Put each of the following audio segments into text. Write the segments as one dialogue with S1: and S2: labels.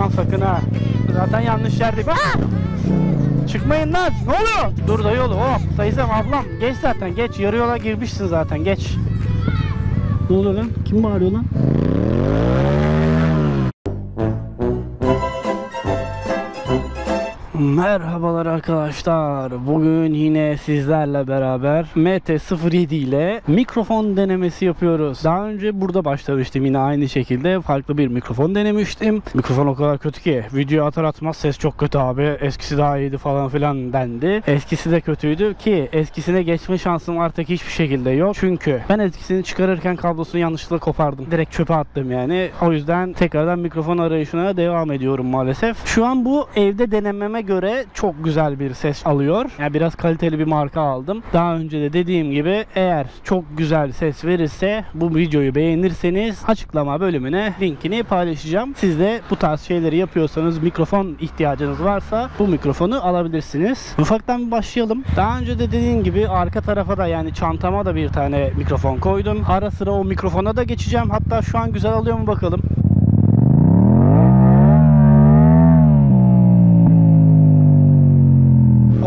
S1: Aman sakın ha. Zaten yanlış yerde. Çıkmayın lan. Ne oluyor? Dur da yolu. Hop. Sayısam ablam. Geç zaten. Geç. Yarı yola girmişsin zaten. Geç. Ne oluyor lan? Kim bağırıyor lan? Merhabalar arkadaşlar. Bugün yine sizlerle beraber MT-07 ile mikrofon denemesi yapıyoruz. Daha önce burada başlamıştım yine aynı şekilde. Farklı bir mikrofon denemiştim. Mikrofon o kadar kötü ki video atar atmaz ses çok kötü abi. Eskisi daha iyiydi falan filan dendi. Eskisi de kötüydü ki eskisine geçme şansım artık hiçbir şekilde yok. Çünkü ben eskisini çıkarırken kablosunu yanlışlıkla kopardım. Direkt çöpe attım yani. O yüzden tekrardan mikrofon arayışına devam ediyorum maalesef. Şu an bu evde denememe göre çok güzel bir ses alıyor. Yani biraz kaliteli bir marka aldım. Daha önce de dediğim gibi eğer çok güzel ses verirse bu videoyu beğenirseniz açıklama bölümüne linkini paylaşacağım. Siz de bu tarz şeyleri yapıyorsanız, mikrofon ihtiyacınız varsa bu mikrofonu alabilirsiniz. Ufaktan bir başlayalım. Daha önce de dediğim gibi arka tarafa da yani çantama da bir tane mikrofon koydum. Ara sıra o mikrofona da geçeceğim. Hatta şu an güzel alıyor mu bakalım.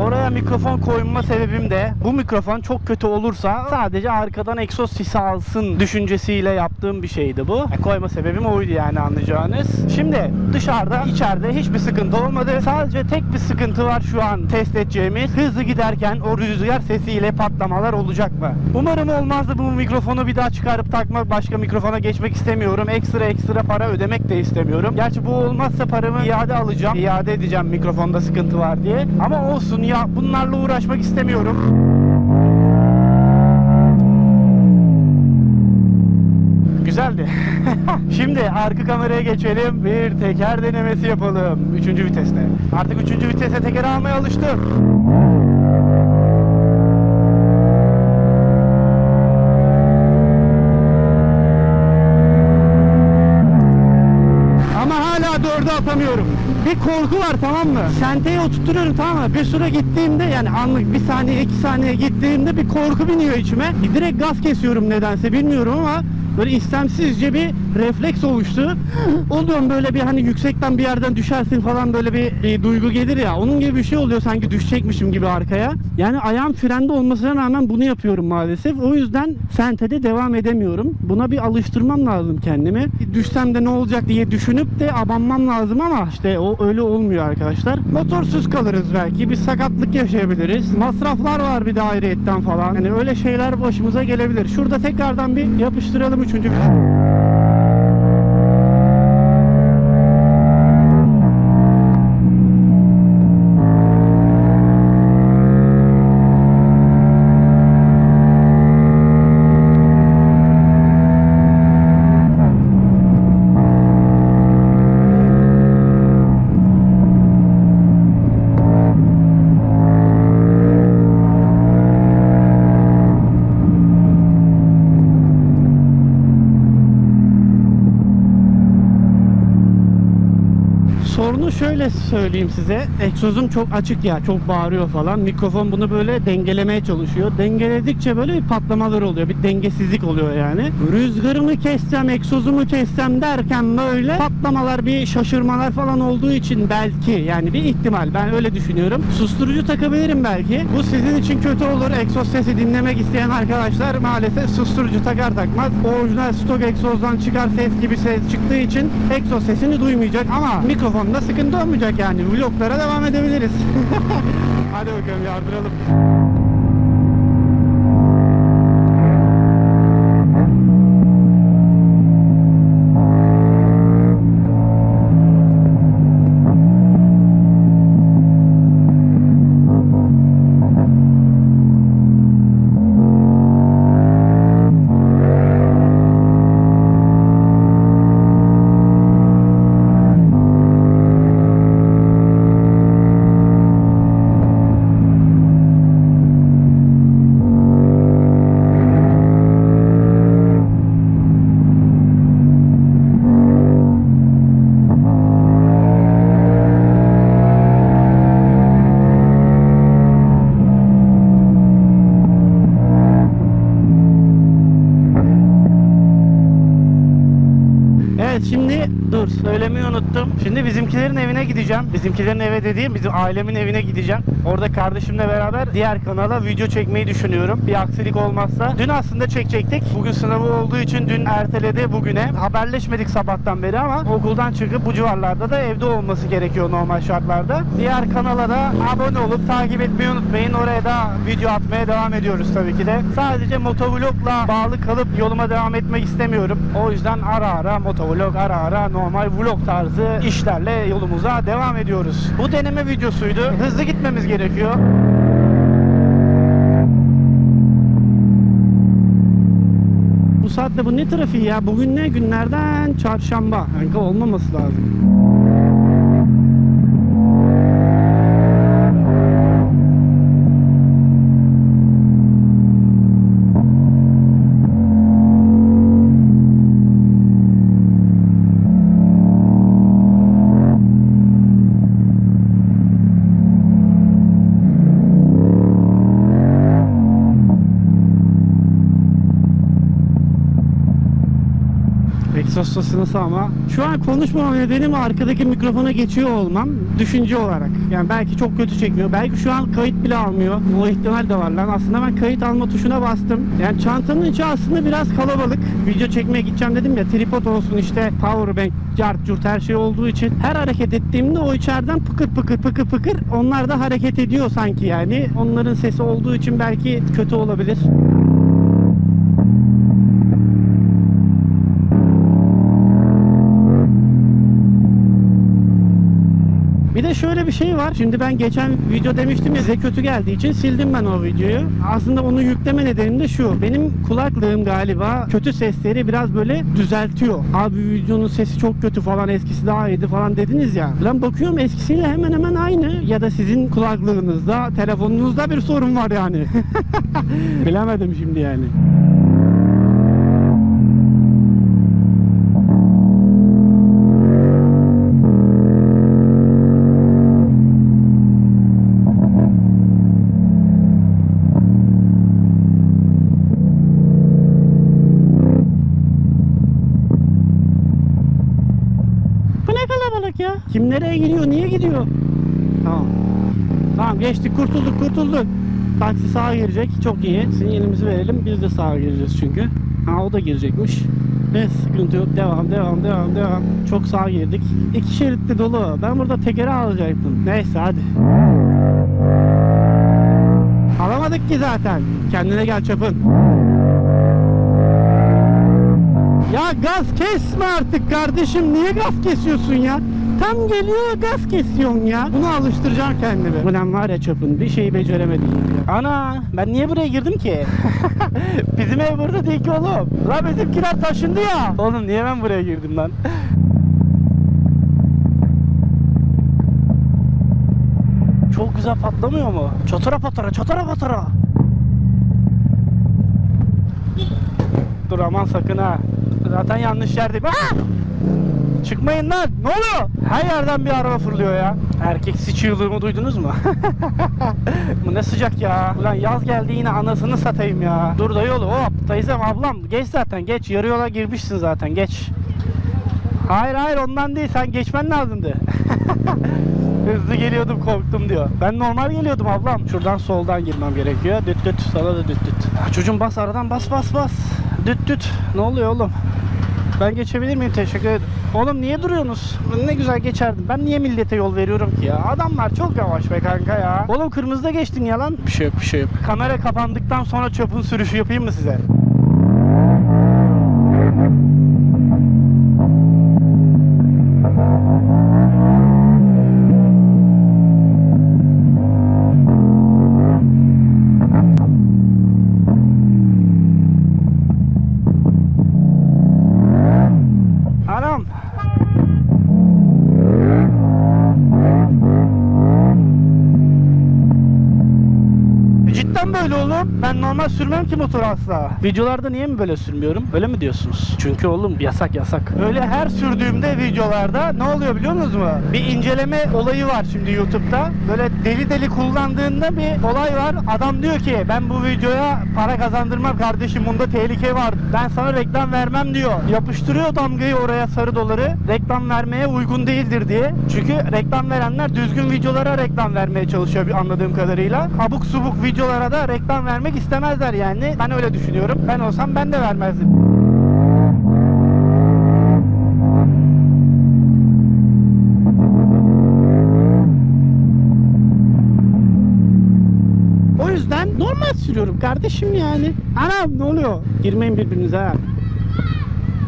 S1: Oraya mikrofon koyma sebebim de bu mikrofon çok kötü olursa sadece arkadan egzoz sesi alsın düşüncesiyle yaptığım bir şeydi bu. Koyma sebebim oydu yani anlayacağınız. Şimdi dışarıda içeride hiçbir sıkıntı olmadı. Sadece tek bir sıkıntı var şu an test edeceğimiz. Hızlı giderken o rüzgar sesiyle patlamalar olacak mı? Umarım olmazdı. Bu mikrofonu bir daha çıkarıp takmak, başka mikrofona geçmek istemiyorum. Ekstra para ödemek de istemiyorum. Gerçi bu olmazsa paramı iade alacağım. İade edeceğim mikrofonda sıkıntı var diye. Ama olsun ya, bunlarla uğraşmak istemiyorum. Güzeldi. Şimdi arka kameraya geçelim. Bir teker denemesi yapalım. 3. viteste. Artık 3. vitese teker almaya alıştım. Ama hala 4'e atamıyorum. Bir korku var, tamam mı? Senteye oturtuyorum, tamam mı? Bir süre gittiğimde yani anlık 1 saniye 2 saniye gittiğimde bir korku biniyor içime. Direkt gaz kesiyorum nedense bilmiyorum ama böyle istemsizce bir refleks oluştu. Oluyorum böyle bir hani yüksekten bir yerden düşersin falan böyle bir duygu gelir ya. Onun gibi bir şey oluyor sanki düşecekmişim gibi arkaya. Yani ayağım frende olmasına rağmen bunu yapıyorum maalesef. O yüzden sentede devam edemiyorum. Buna bir alıştırmam lazım kendimi. Düşsem de ne olacak diye düşünüp de abanmam lazım ama işte o öyle olmuyor arkadaşlar. Motorsuz kalırız belki. Bir sakatlık yaşayabiliriz. Masraflar var bir de ayrıyetten falan. Yani öyle şeyler başımıza gelebilir. Şurada tekrardan bir yapıştıralım 3. Sorunu şöyle söyleyeyim size. Egzozum çok açık ya. Çok bağırıyor falan. Mikrofon bunu böyle dengelemeye çalışıyor. Dengeledikçe böyle bir patlamalar oluyor. Bir dengesizlik oluyor yani. Rüzgarımı kessem, egzozumu kessem derken böyle patlamalar, bir şaşırmalar falan olduğu için belki yani bir ihtimal. Ben öyle düşünüyorum. Susturucu takabilirim belki. Bu sizin için kötü olur. Egzoz sesi dinlemek isteyen arkadaşlar maalesef susturucu takar takmaz orijinal stok egzozdan çıkar ses gibi ses çıktığı için egzoz sesini duymayacak ama mikrofonda sıkıntı olmayacak yani. Vloglara devam edebiliriz. Hadi bakalım yardıralım. Evet, şimdi Dur, söylemeyi unuttum. Şimdi bizimkilerin evine gideceğim. Bizimkilerin eve dediğim bizim ailemin evine gideceğim. Orada kardeşimle beraber diğer kanala video çekmeyi düşünüyorum. Bir aksilik olmazsa. Dün aslında çekecektik. Bugün sınavı olduğu için dün erteledi bugüne. Haberleşmedik sabahtan beri ama okuldan çıkıp bu civarlarda da evde olması gerekiyor normal şartlarda. Diğer kanala da abone olup takip etmeyi unutmayın. Oraya da video atmaya devam ediyoruz tabii ki de. Sadece motovlogla bağlı kalıp yoluma devam etmek istemiyorum. O yüzden ara ara motovlog, ara ara normal vlog tarzı işlerle yolumuza devam ediyoruz. Bu deneme videosuydu. Hızlı gitmemiz gerekiyor. Bu saatte bu ne trafiği ya? Bugün ne günlerden? Çarşamba. Kanka olmaması lazım. Egzoz nasıl ama? Şu an konuşmama nedenim arkadaki mikrofona geçiyor olmam düşünce olarak. Yani belki çok kötü çekmiyor. Belki şu an kayıt bile almıyor. O ihtimal de var lan. Aslında ben kayıt alma tuşuna bastım. Yani çantanın içi aslında biraz kalabalık. Video çekmeye gideceğim dedim ya. Tripod olsun işte. Powerbank, cart curt her şey olduğu için. Her hareket ettiğimde o içeriden pıkır pıkır pıkır pıkır. Onlar da hareket ediyor sanki yani. Onların sesi olduğu için belki kötü olabilir. Bir de şöyle bir şey var. Şimdi ben geçen video demiştim ya, size kötü geldiği için sildim ben o videoyu. Aslında onu yükleme nedenim de şu. Benim kulaklığım galiba kötü sesleri biraz böyle düzeltiyor. Abi videonun sesi çok kötü falan, eskisi daha iyiydi falan dediniz ya. Lan bakıyorum eskisiyle hemen hemen aynı. Ya da sizin kulaklığınızda, telefonunuzda bir sorun var yani. Bilemedim şimdi yani. Ya. Kim nereye gidiyor? Niye gidiyor? Tamam. Tamam geçtik. Kurtulduk. Taksi sağa girecek. Çok iyi. Sinyalimizi verelim. Biz de sağa gireceğiz çünkü. Ha o da girecekmiş. Ve sıkıntı yok. Devam. Çok sağa girdik. 2 şeritli dolu. Ben burada tekeri alacaktım. Neyse hadi. Alamadık ki zaten. Kendine gel çapın. Ya gaz kesme artık kardeşim. Niye gaz kesiyorsun ya? Tam geliyor gaz kesiyorsun ya. Bunu alıştıracağım kendimi. Ulan var ya çapın bir şeyi beceremedim ya. Ana ben niye buraya girdim ki? Bizim ev burada değil ki oğlum. Lan bizimkiler taşındı ya. Oğlum niye ben buraya girdim lan? Çok güzel patlamıyor mu? Çatara patara. Dur aman sakın ha. Zaten yanlış yerdeyim. Çıkmayın lan. Ne oluyor? Her yerden bir araba fırlıyor ya. Erkeksi çığlığımı duydunuz mu? Bu ne sıcak ya. Ulan yaz geldi yine anasını satayım ya. Dur da yolu. Hop teyzem ablam geç zaten geç. Yarı yola girmişsin zaten geç. Hayır ondan değil. Sen geçmen lazımdı. Hızlı geliyordum korktum diyor. Ben normal geliyordum ablam. Şuradan soldan girmem gerekiyor. Düt sana da düt. Çocuğum bas aradan bas. Düt. Ne oluyor oğlum? Ben geçebilir miyim? Teşekkür ederim. Oğlum niye duruyorsunuz? Ne güzel geçerdim. Ben niye millete yol veriyorum ki ya? Adamlar çok yavaş be kanka ya. Oğlum kırmızıda geçtin ya lan. Bir şey yok. Kamera kapandıktan sonra çöpün sürüşü yapayım mı size? Böyle oğlum. Ben ben normal sürmem ki motoru asla. Videolarda niye mi böyle sürmüyorum? Öyle mi diyorsunuz? Çünkü oğlum yasak. Öyle her sürdüğümde videolarda ne oluyor biliyor musunuz mu? Bir inceleme olayı var şimdi YouTube'da. Böyle deli kullandığında bir olay var. Adam diyor ki ben bu videoya para kazandırmam kardeşim, bunda tehlike var. Ben sana reklam vermem diyor. Yapıştırıyor damgayı oraya, sarı doları. Reklam vermeye uygun değildir diye. Çünkü reklam verenler düzgün videolara reklam vermeye çalışıyor anladığım kadarıyla. Abuk subuk videolara da reklam vermek istemezler yani. Ben öyle düşünüyorum. Ben olsam ben de vermezdim. O yüzden normal sürüyorum kardeşim yani. Anam ne oluyor? Girmeyin birbirinize ha.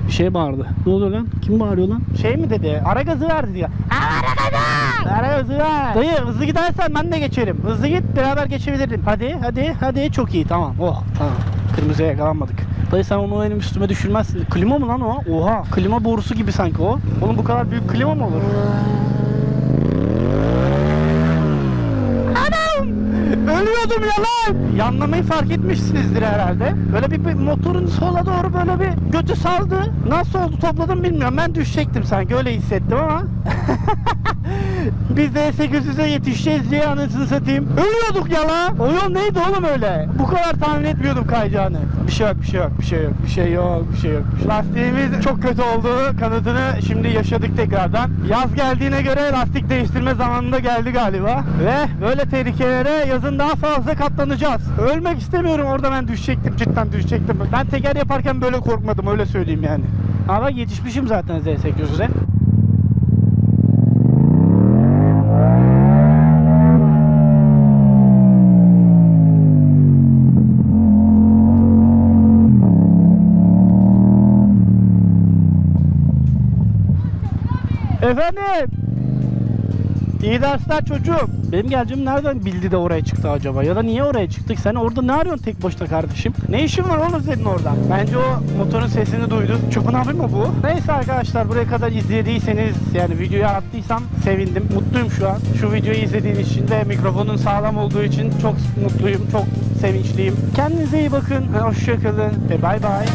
S1: Bir şey bağırdı. Ne oluyor lan? Kim bağırıyor lan? Şey mi dedi? Ara gazı ver diyor. Ara gazı! Ara gazı ver. Dayı hızlı gidersen ben de geçerim. Hızlı git, beraber geçebilirim. Hadi. Çok iyi, tamam. Oh, tamam. Kırmızıya yakalanmadık. Dayı sen onu benim üstüme düşürmezsin. Klima mı lan o? Oha. Klima borusu gibi sanki o. Oğlum bu kadar büyük klima mı olur? Ölüyordum ya lan. Yanlamayı fark etmişsinizdir herhalde. Böyle bir motorun sola doğru böyle bir götü saldı. Nasıl oldu topladım bilmiyorum. Ben düşecektim sanki, öyle hissettim ama. Biz de 800'e yetişeceğiz diye anasını satayım. Ölüyorduk ya lan. O yol neydi oğlum öyle? Bu kadar tahmin etmiyordum kayacağını. Bir şey yok. Lastiğimiz çok kötü oldu. Kanadını şimdi yaşadık tekrardan. Yaz geldiğine göre lastik değiştirme zamanında geldi galiba. Ve böyle tehlikelere yazın daha fazla katlanacağız. Ölmek istemiyorum, orada ben düşecektim. Cidden düşecektim. Ben teker yaparken böyle korkmadım, öyle söyleyeyim yani. Ama yetişmişim zaten Z800'e. Efendim? İyi dersler çocuğum. Benim geleceğimi nereden bildi de oraya çıktı acaba? Ya da niye oraya çıktık? Sen orada ne arıyorsun tek başına kardeşim? Ne işin var oğlum senin oradan? Bence o motorun sesini duydu. Çopun abi mi bu? Neyse arkadaşlar, buraya kadar izlediyseniz, yani videoyu attıysam sevindim. Mutluyum şu an. Şu videoyu izlediğiniz için de mikrofonun sağlam olduğu için çok mutluyum. Çok sevinçliyim. Kendinize iyi bakın. Hoşça kalın ve bay bay.